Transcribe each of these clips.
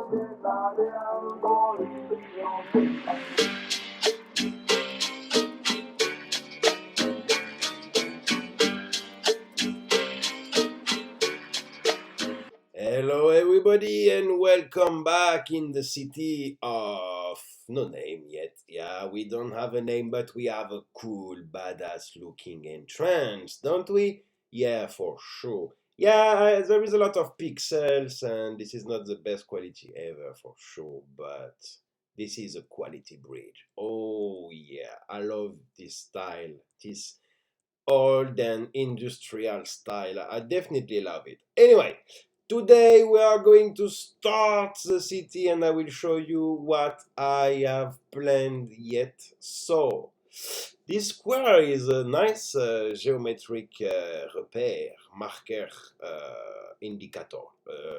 Hello everybody and welcome back in the city of no name yet. Yeah, we don't have a name, but we have a cool, badass looking entrance, don't we? Yeah, for sure. Yeah, there is a lot of pixels and this is not the best quality ever for sure, but this is a quality bridge. Oh yeah, I love this style, this old and industrial style. I definitely love it. Anyway, today we are going to start the city and I will show you what I have planned yet. So, this square is a nice geometric repair, marker, indicator.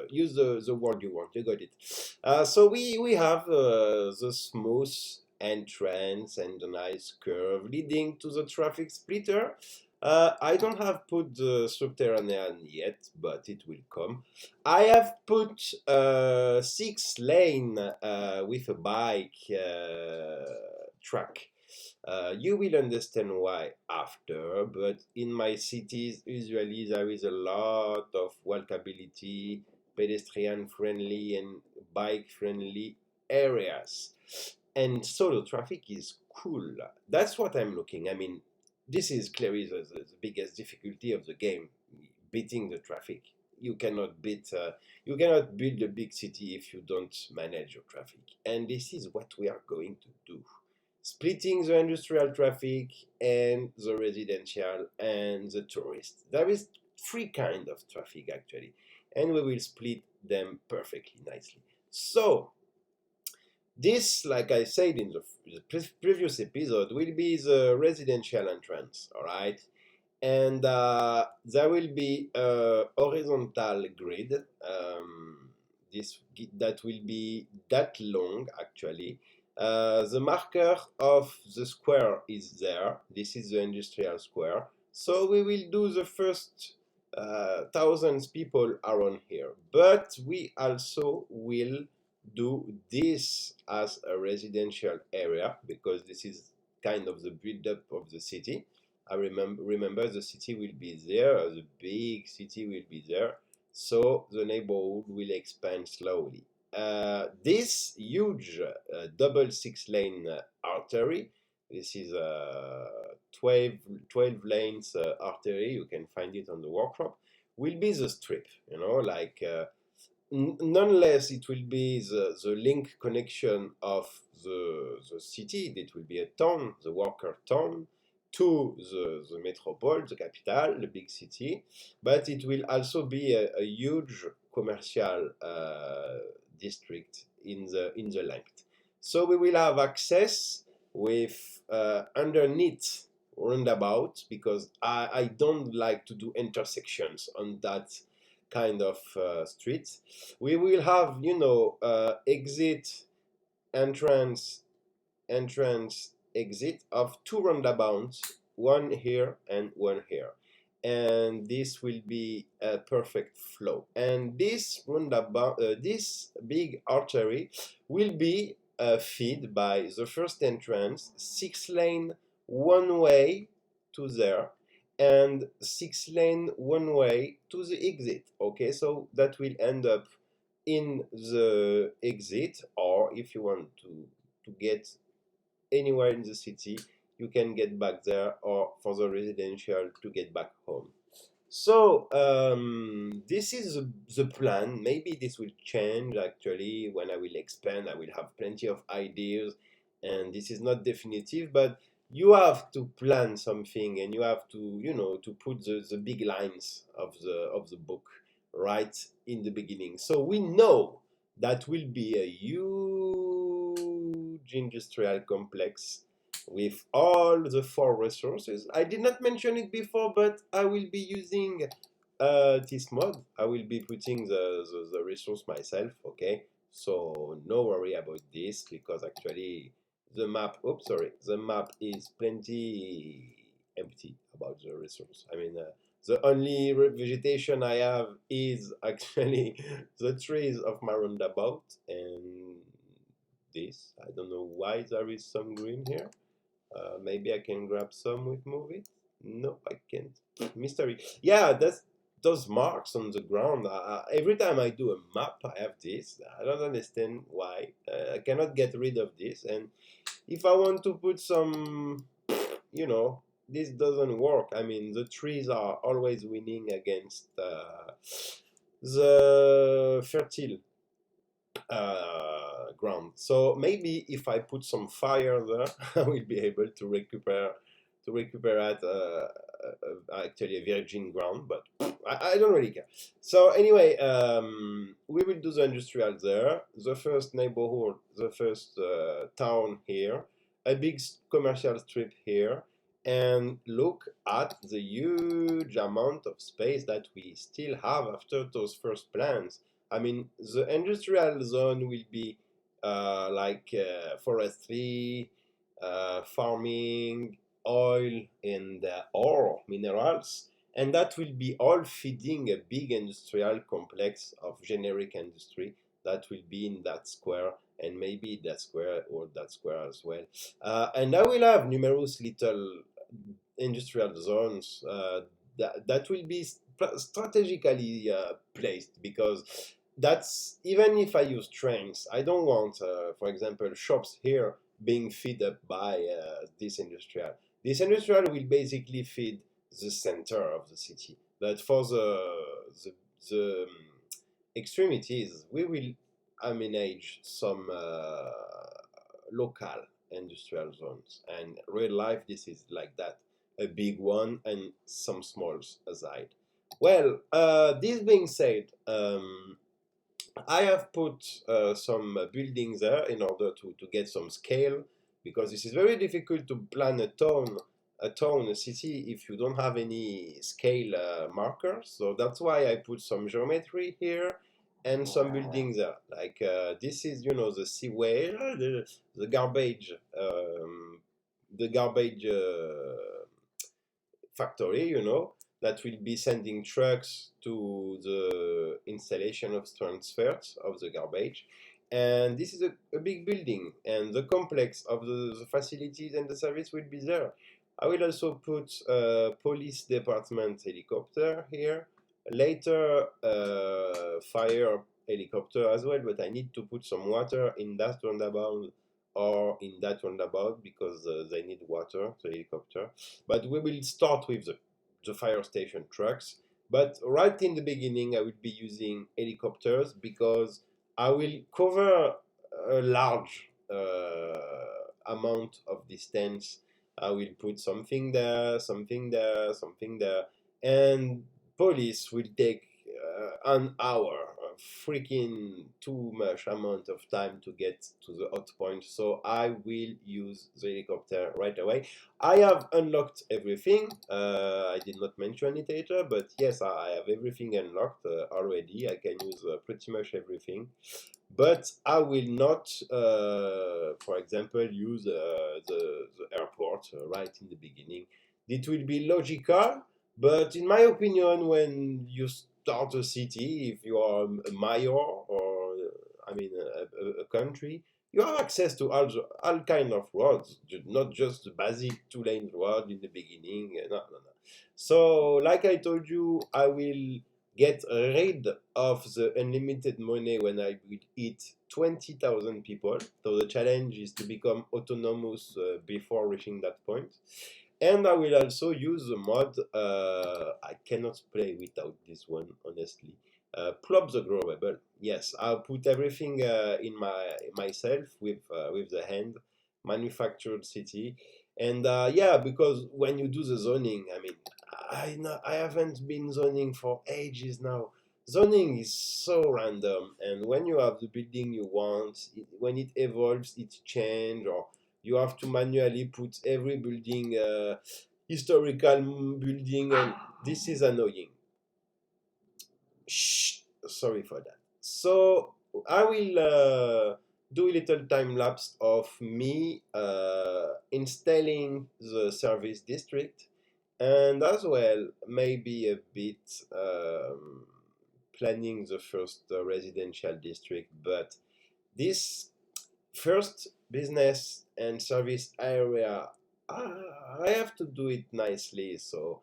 Use the word you want, you got it. So we have the smooth entrance and a nice curve leading to the traffic splitter. I don't have put the subterranean yet, but it will come. I have put 6 lane with a bike track. You will understand why after, but in my cities, usually there is a lot of walkability, pedestrian friendly, and bike friendly areas. And so the traffic is cool. That's what I'm looking. I mean, this is clearly the biggest difficulty of the game, beating the traffic. You cannot build a big city if you don't manage your traffic, and this is what we are going to do, splitting the industrial traffic and the residential and the tourist. There is 3 kinds of traffic actually, and we will split them perfectly nicely. So this, like I said in the previous episode, will be the residential entrance, all right? And there will be a horizontal grid. This that will be that long actually. The marker of the square is there. This is the industrial square. So we will do the first thousands people around here, but we also will do this as a residential area because this is kind of the build-up of the city. I remember the city will be there, the big city will be there, so the neighborhood will expand slowly. This huge double 6 lane artery, this is a 12 lanes artery, you can find it on the workshop, will be the strip, like nonetheless it will be the link connection of the city. It will be a town, the worker town, to the metropole, the capital, the big city, but it will also be a huge commercial district in the length. So we will have access with underneath roundabout because I don't like to do intersections on that kind of street. We will have, exit, entrance, entrance, exit of 2 roundabouts, one here and one here. And this will be a perfect flow. And this roundabout, this big artery will be fed by the first entrance, 6 lane, one way to there, and 6 lane, one way to the exit. Okay, so that will end up in the exit, or if you want to get anywhere in the city, you can get back there, or for the residential to get back home. So this is the plan. Maybe this will change actually when I will expand. I will have plenty of ideas, and this is not definitive, but you have to plan something, and you have to, to put the big lines of the book right in the beginning. So we know that will be a huge industrial complex with all the 4 resources. I did not mention it before, but I will be using this mod. I will be putting the resource myself, okay? So no worry about this because actually the map, the map is plenty empty about the resource. I mean, The only vegetation I have is actually the trees of my roundabout and this. I don't know why there is some green here. Maybe I can grab some with move it. No, I can't. Mystery. Yeah, that's those marks on the ground. Every time I do a map, I have this. I don't understand why. I cannot get rid of this. And if I want to put some, this doesn't work. I mean, the trees are always winning against the fertile ground. So maybe if I put some fire there, I will be able to recuperate actually a virgin ground, but I don't really care. So anyway, we will do the industrial there, the first neighborhood, the first town here, a big commercial strip here, and look at the huge amount of space that we still have after those first plans. I mean, the industrial zone will be like forestry, farming, oil, and ore minerals, and that will be all feeding a big industrial complex of generic industry that will be in that square, and maybe that square or that square as well. And I will have numerous little industrial zones that will be strategically placed, because that's even if I use trains, I don't want, for example, shops here being fed up by this industrial. This industrial will basically feed the center of the city, but for the, the extremities, we will manage some local industrial zones. And real life, this is like that, a big one and some smalls aside. Well, this being said, I have put some buildings there in order to get some scale, because this is very difficult to plan a city, if you don't have any scale markers. So that's why I put some geometry here and some buildings there. Like this is, the seaway, the garbage, the garbage factory, that will be sending trucks to the installation of transfers of the garbage. And this is a big building, and the complex of the facilities and the service will be there. I will also put a police department helicopter here. Later, fire helicopter as well, but I need to put some water in that roundabout or in that roundabout, because they need water, the helicopter. But we will start with the fire station trucks. But right in the beginning, I will be using helicopters, because I will cover a large amount of distance. I will put something there, something there, something there, and police will take an hour, freaking too much amount of time to get to the hot point. So I will use the helicopter right away. I have unlocked everything. I did not mention it later, but yes, I have everything unlocked already. I can use pretty much everything. But I will not, for example, use the airport right in the beginning. It will be logical, but in my opinion, when you start a city, if you are a mayor or, a country, you have access to all kind of roads, not just the basic two-lane road in the beginning. No, no, no. So, like I told you, I will get rid of the unlimited money when I will eat 20,000 people. So the challenge is to become autonomous before reaching that point. And I will also use the mod. I cannot play without this one, honestly. Plop The Growable. Yes, I'll put everything in myself with the hand, manufactured city, and yeah, because when you do the zoning, I haven't been zoning for ages now. Zoning is so random, and when you have the building you want, when it evolves, it change, or you have to manually put every building, historical building, and this is annoying. Shh, sorry for that. So I will do a little time lapse of me installing the service district and as well maybe a bit planning the first residential district. But this first business and service area, I have to do it nicely, so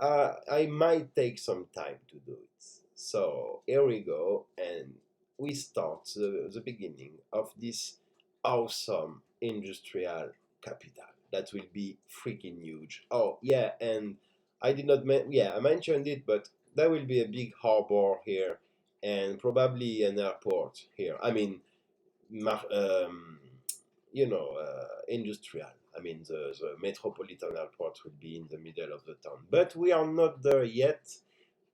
I might take some time to do it. So here we go, and we start the beginning of this awesome industrial capital that will be freaking huge. Oh yeah, and I did not yeah, I mentioned it, but there will be a big harbor here and probably an airport here. I mean, industrial. I mean, the metropolitan airport will be in the middle of the town. But we are not there yet.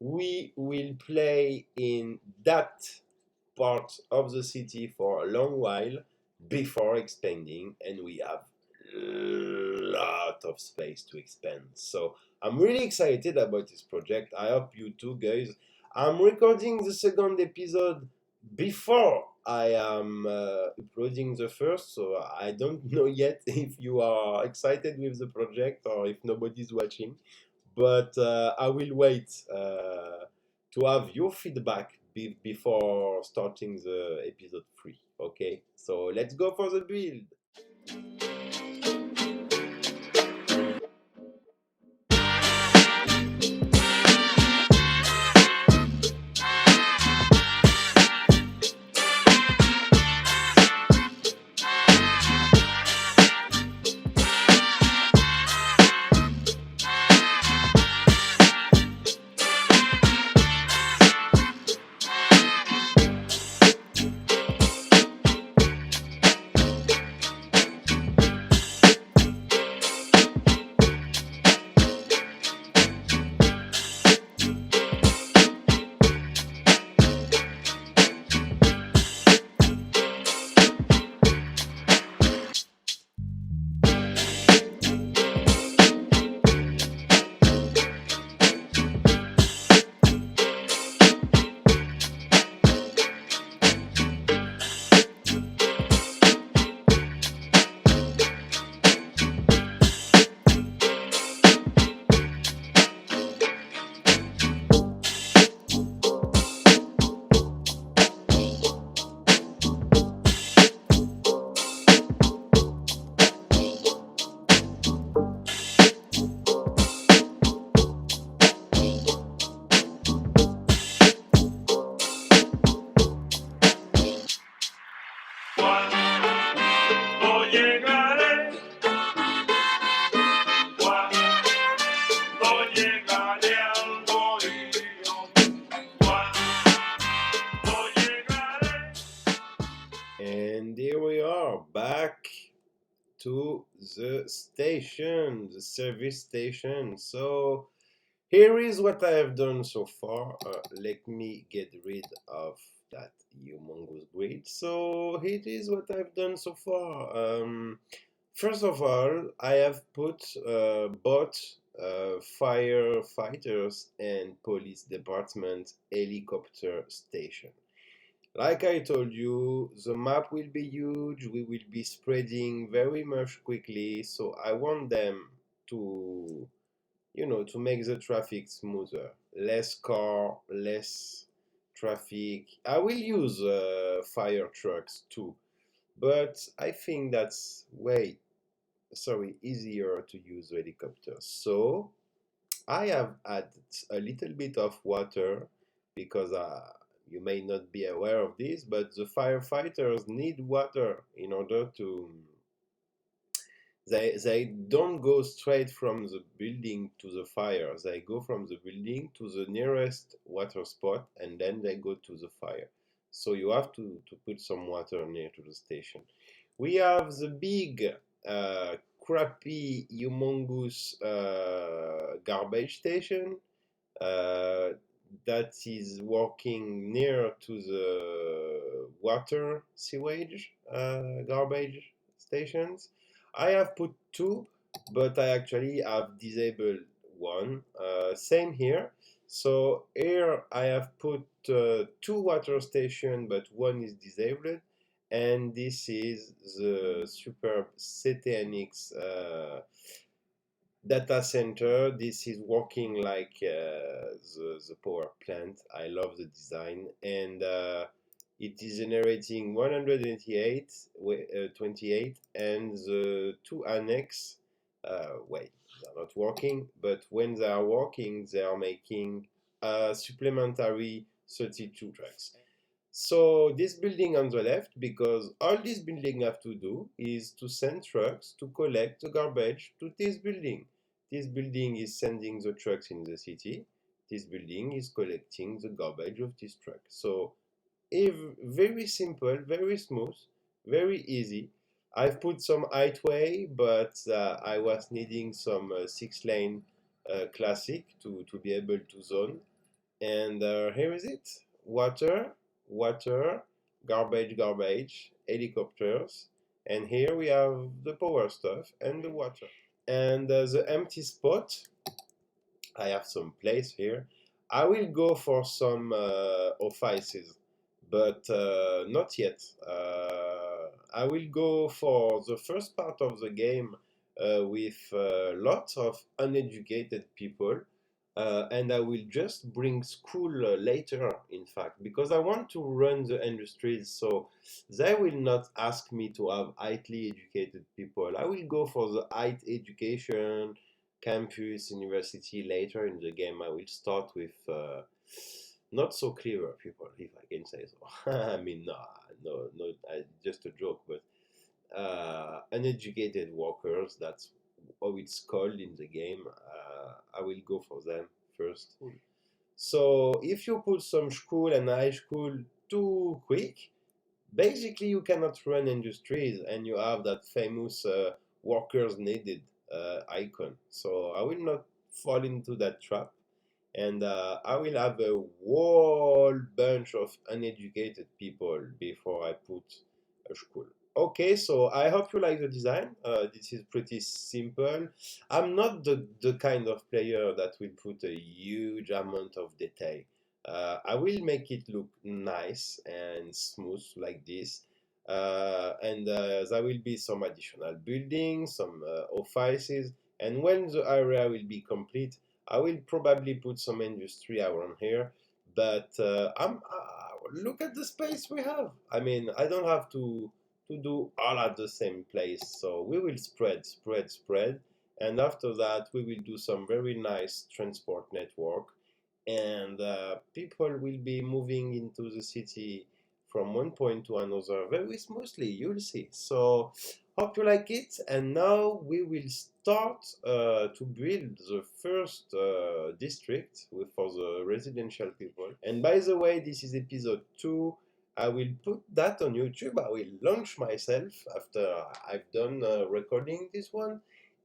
We will play in that part of the city for a long while before expanding, and we have a lot of space to expand. So I'm really excited about this project. I hope you too, guys. I'm recording the second episode before I am uploading the first, so I don't know yet if you are excited with the project or if nobody's watching. But I will wait to have your feedback before starting the episode 3. Okay, so let's go for the build. And here we are back to the station, the service station. So here is what I have done so far. Let me get rid of that humongous grid. So it is what I've done so far. First of all, I have put both firefighters and police department helicopter station. Like I told you, the map will be huge, we will be spreading very much quickly, so I want them to, to make the traffic smoother. Less car, less traffic. I will use fire trucks too, but I think that's easier to use helicopters. So I have added a little bit of water because you may not be aware of this, but the firefighters need water in order to. They don't go straight from the building to the fire. They go from the building to the nearest water spot and then they go to the fire. So you have to put some water near to the station. We have the big, crappy, humongous garbage station uh, that is working near to the water sewage garbage stations. I have put two, but I actually have disabled one. Same here. So here I have put two water stations, but one is disabled. And this is the superb CTNX data center. This is working like the power plant. I love the design, and it is generating 188 28, and the two annex wait, they're not working, but when they are working they are making supplementary 32 trucks. So this building on the left, because all this building have to do is to send trucks to collect the garbage to this building. This building is sending the trucks in the city. This building is collecting the garbage of this truck. So if very simple, very smooth, very easy. I've put some highway, but I was needing some 6-lane classic to be able to zone. And here is it. Water, water, garbage, garbage, helicopters. And here we have the power stuff and the water. And the empty spot, I have some place here. I will go for some offices, but not yet. I will go for the first part of the game with lots of uneducated people, and I will just bring school later, in fact, because I want to run the industries, so they will not ask me to have highly educated people. I will go for the high education, campus, university later in the game. I will start with not so clever people, if I can say so. I mean, no, just a joke, but uneducated workers, that's how it's called in the game. I will go for them first. Cool. So if you put some school and high school too quick, basically you cannot run industries, and you have that famous workers needed icon. So I will not fall into that trap, and I will have a whole bunch of uneducated people before I put a school. Okay, so I hope you like the design. This is pretty simple. I'm not the kind of player that will put a huge amount of detail. I will make it look nice and smooth like this. And there will be some additional buildings, some offices, and when the area will be complete, I will probably put some industry around here. But look at the space we have. I mean, I don't have to do all at the same place. So we will spread. And after that, we will do some very nice transport network. And people will be moving into the city from one point to another very smoothly. You'll see. So hope you like it. And now we will start to build the first district for the residential people. And by the way, this is episode 2. I will put that on YouTube. I will launch myself after I've done recording this one.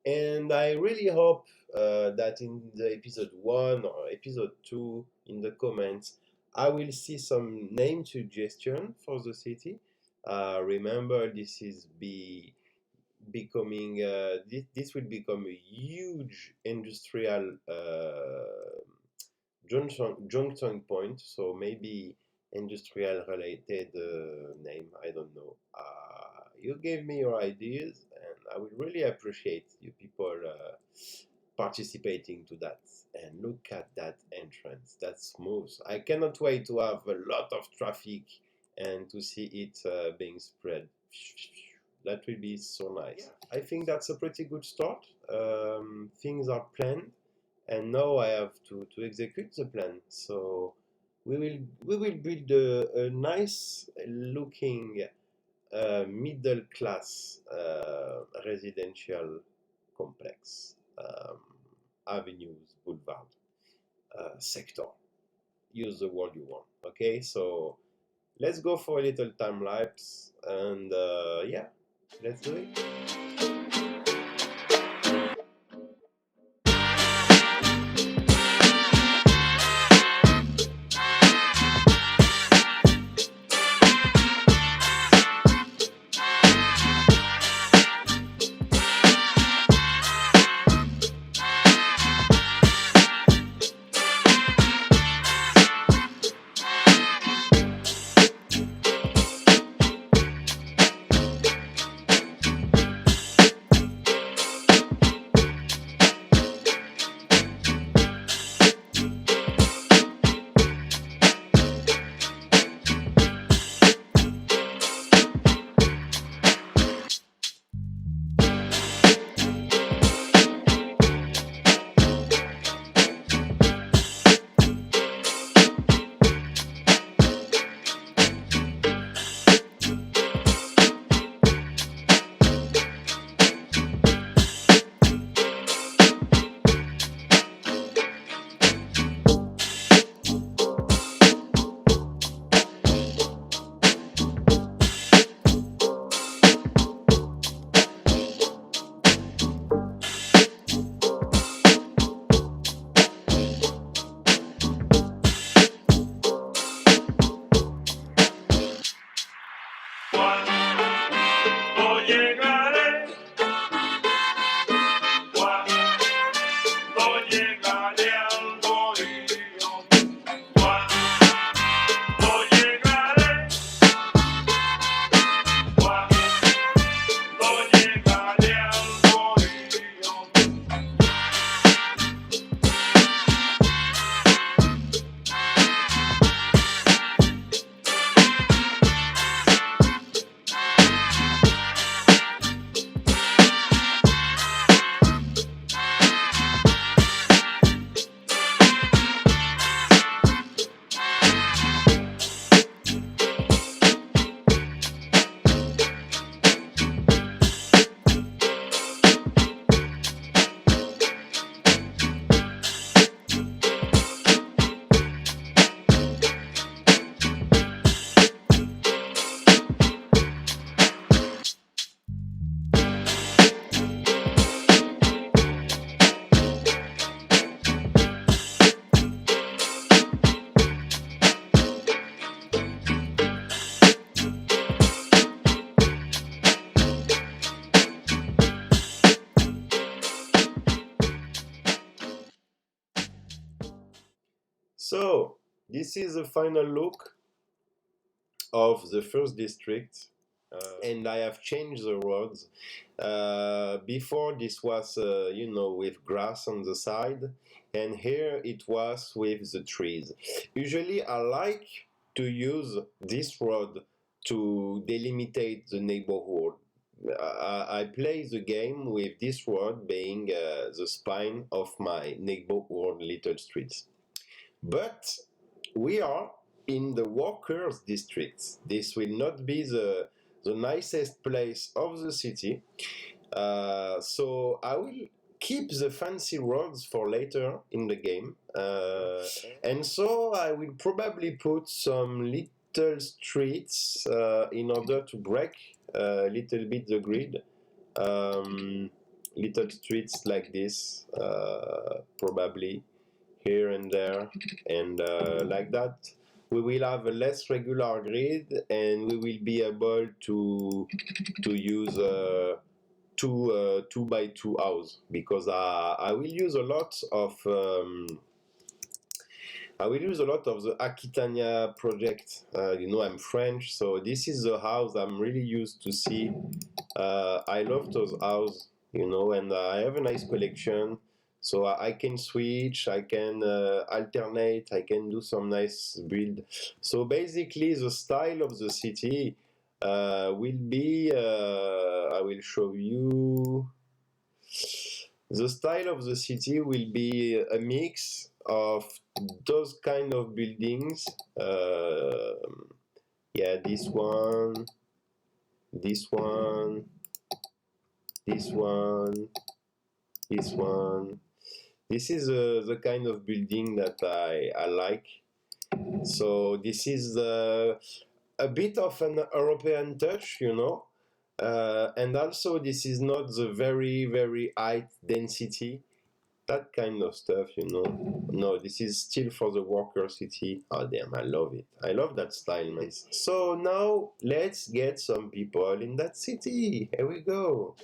And I really hope that in the episode 1 or episode 2, in the comments, I will see some name suggestion for the city. Remember, this is becoming this will become a huge industrial junction point, so maybe industrial related name, I don't know. You gave me your ideas, and I would really appreciate you people participating to that. And look at that entrance, that's smooth. I cannot wait to have a lot of traffic and to see it being spread. That will be so nice. Yeah. I think that's a pretty good start. Things are planned, and now I have to execute the plan. So we will build a nice looking middle class residential complex, avenues, boulevard, sector. Use the word you want. Okay, so let's go for a little time lapse, and yeah, let's do it. So this is the final look of the first district, and I have changed the roads. Before this was, with grass on the side, and here it was with the trees. Usually I like to use this road to delimitate the neighborhood. I play the game with this road being the spine of my neighborhood little streets. But we are in the workers' district. This will not be the nicest place of the city. So I will keep the fancy roads for later in the game. And so I will probably put some little streets in order to break a little bit the grid. Little streets like this, probably here and there, and like that we will have a less regular grid, and we will be able to use two by two house, because I will use a lot of the Aquitania project. I'm French, so this is the house I'm really used to see. I love those houses, and I have a nice collection. So I can switch, I can alternate, I can do some nice build. So basically, the style of the city will be, I will show you. The style of the city will be a mix of those kind of buildings. Yeah, this one, this one, this one, this one. This is the kind of building that I like. So this is a bit of an European touch, and also this is not the very, very high density, that kind of stuff. No, this is still for the worker city. Oh damn, I love it. I love that style, man. So now let's get some people in that city. Here we go.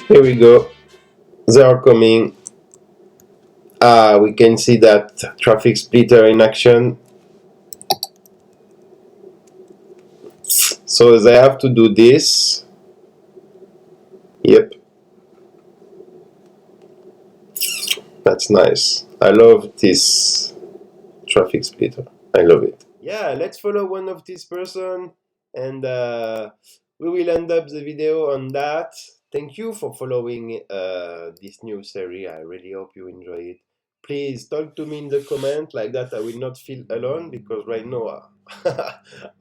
Here we go. They are coming. We can see that traffic splitter in action. So they have to do this. Yep. That's nice. I love this traffic splitter. I love it. Yeah, let's follow one of this person, and we will end up the video on that. Thank you for following this new series. I really hope you enjoy it. Please talk to me in the comment, like that I will not feel alone, because right now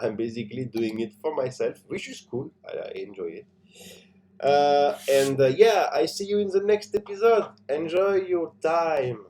I'm basically doing it for myself, which is cool. I enjoy it. And yeah, I see you in the next episode. Enjoy your time.